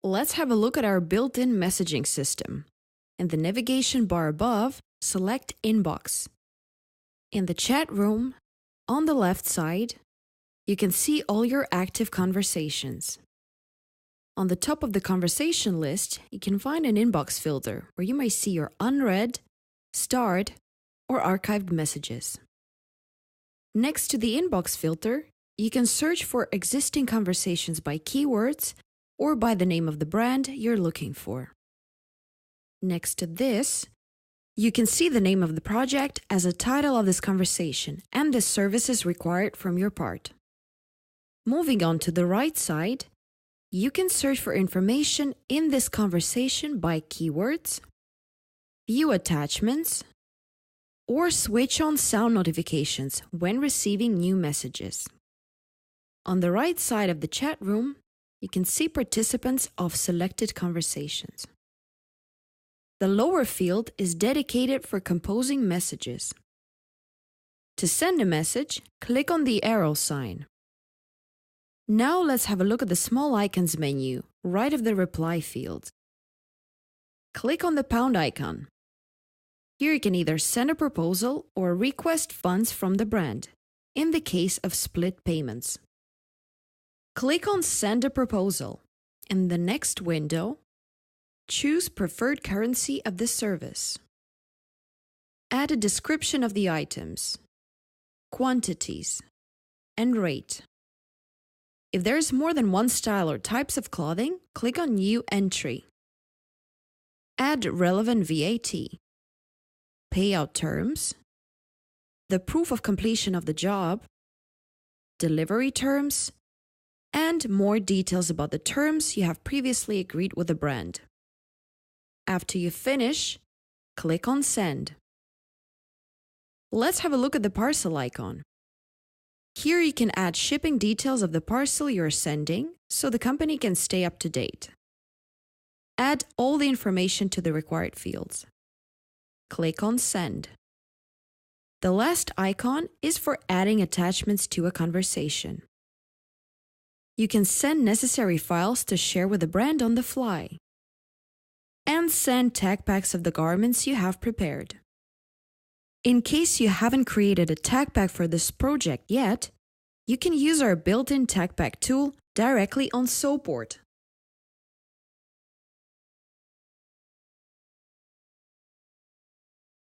Let's have a look at our built-in messaging system. In the navigation bar above, select Inbox. In the chat room, on the left side, you can see all your active conversations. On the top of the conversation list, you can find an inbox filter where you may see your unread, starred, or archived messages. Next to the inbox filter, you can search for existing conversations by keywords or by the name of the brand you're looking for. Next to this, you can see the name of the project as a title of this conversation and the services required from your part. Moving on to the right side, you can search for information in this conversation by keywords, view attachments, or switch on sound notifications when receiving new messages. On the right side of the chat room, you can see participants of selected conversations. The lower field is dedicated for composing messages. To send a message, click on the arrow sign. Now let's have a look at the small icons menu, right of the reply field. Click on the pound icon. Here you can either send a proposal or request funds from the brand, in the case of split payments. Click on Send a Proposal. In the next window, choose Preferred Currency of the service. Add a description of the items, quantities, and rate. If there is more than one style or types of clothing, click on New Entry. Add relevant VAT, payout terms, the proof of completion of the job, delivery terms, and more details about the terms you have previously agreed with the brand. After you finish, click on Send. Let's have a look at the parcel icon. Here you can add shipping details of the parcel you're sending so the company can stay up to date. Add all the information to the required fields. Click on Send. The last icon is for adding attachments to a conversation. You can send necessary files to share with the brand on the fly. And send tag packs of the garments you have prepared. In case you haven't created a tag pack for this project yet, you can use our built-in tag pack tool directly on Sewport.